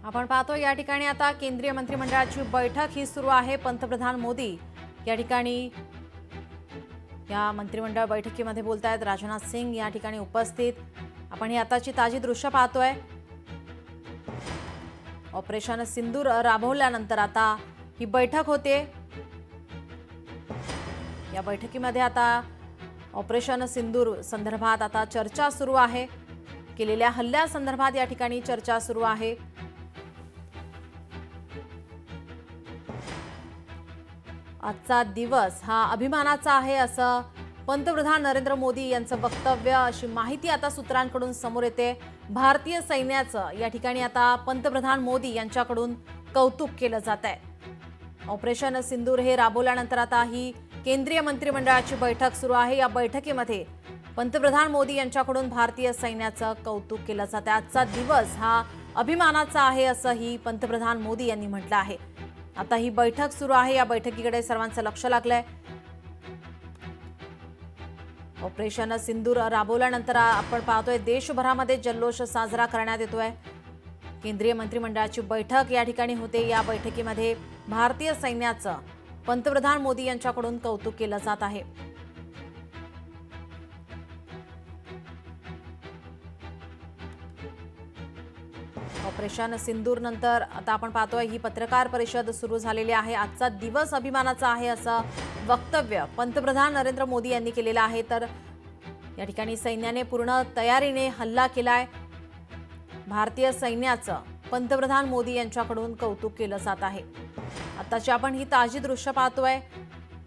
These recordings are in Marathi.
आपण पाहतो या ठिकाणी आता केंद्रीय मंत्रिमंडळाची बैठक ही सुरू आहे। पंतप्रधान मोदी या ठिकाणी या मंत्रिमंडळ बैठकीमध्ये बोलतायत। राजनाथ सिंग या ठिकाणी उपस्थित। आपण ही आताची ताजी दृश्य पाहतोय। ऑपरेशन सिंदूर राबवल्यानंतर आता ही बैठक होते। या बैठकीमध्ये आता ऑपरेशन सिंदूर संदर्भात आता चर्चा सुरू आहे। केलेल्या हल्ल्यासंदर्भात या ठिकाणी चर्चा सुरू आहे। आजचा दिवस हा अभिमानाचा आहे असं पंतप्रधान नरेंद्र मोदी यांचं वक्तव्य, अशी माहिती आता सूत्रांकडून समोर येते। भारतीय सैन्याचं या ठिकाणी आता पंतप्रधान मोदी यांच्याकडून कौतुक केलं जात आहे। ऑपरेशन सिंदूर हे राबवल्यानंतर आता ही केंद्रीय मंत्रिमंडळाची बैठक सुरू आहे। या बैठकीमध्ये पंतप्रधान मोदी यांच्याकडून भारतीय सैन्याचं कौतुक केलं जात आहे। आजचा दिवस हा अभिमानाचा आहे असंही पंतप्रधान मोदी यांनी म्हटलं आहे। आता ही बैठक सुरू आहे। या बैठकीकडे सर्वांचं लक्ष लागलंय। ऑपरेशन सिंदूर राबवल्यानंतर आपण पाहतोय देशभरामध्ये जल्लोष साजरा करण्यात येतोय। केंद्रीय मंत्रिमंडळाची बैठक या ठिकाणी होते। या बैठकीमध्ये भारतीय सैन्याचं पंतप्रधान मोदी यांच्याकडून कौतुक केलं जात आहे। ऑपरेशन सिंदूर नंतर आता आपण पाहतोय ही पत्रकार परिषद सुरू झालेली आहे। आजचा दिवस अभिमानाचा आहे असं वक्तव्य पंतप्रधान नरेंद्र मोदी यांनी केलेलं आहे। तर या ठिकाणी सैन्याने पूर्ण तयारीने हल्ला केलाय। भारतीय सैन्याचं पंतप्रधान मोदी यांच्याकडून कौतुक केलं जात आहे। आताची आपण ही ताजी दृश्य पाहतोय।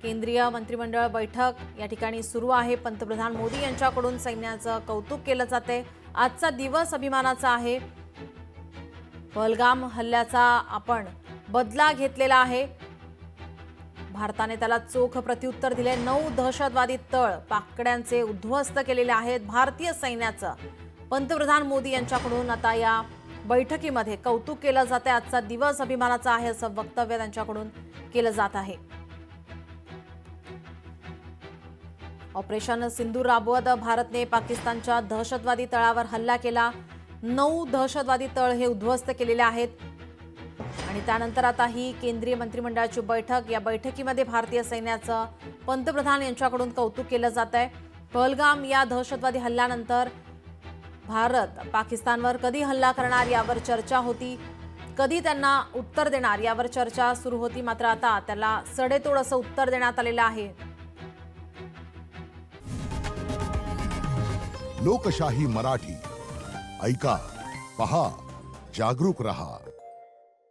केंद्रीय मंत्रिमंडळ बैठक या ठिकाणी सुरू आहे। पंतप्रधान मोदी यांच्याकडून सैन्याचं कौतुक केलं जाते। आजचा दिवस अभिमानाचा आहे। पहलगाम हल्ल्याचा आपण बदला घेतलेला आहे। भारताने त्याला चोख प्रत्युत्तर दिले। 9 दहशतवादी तळ पाकड्यांचे उद्ध्वस्त केलेले आहेत भारतीय सैन्याचं। पंतप्रधान मोदी यांच्याकडून आता या बैठकीमध्ये कौतुक केलं जाते। आजचा दिवस अभिमानाचा आहे असं वक्तव्य त्यांच्याकडून केलं जात आहे। ऑपरेशन सिंदूर राबवत भारतने पाकिस्तानच्या दहशतवादी तळावर हल्ला केला। 9 दहशतवादी तळ हे उद्ध्वस्त केलेले आहेत। आणि त्यानंतर आता ही केंद्रीय मंत्रिमंडळाची बैठक, या बैठकीमध्ये भारतीय सैन्याचं पंतप्रधान यांच्याकडून कौतुक केलं जात आहे। पहलगाम या दहशतवादी हल्ल्यानंतर भारत पाकिस्तानवर कधी हल्ला करणार यावर चर्चा होती, कधी त्यांना उत्तर देणार यावर चर्चा सुरू होती। मात्र आता त्याला सडेतोड असं उत्तर देण्यात आलेलं आहे। लोकशाही मराठी ऐका, पहा, जागरूक रहा।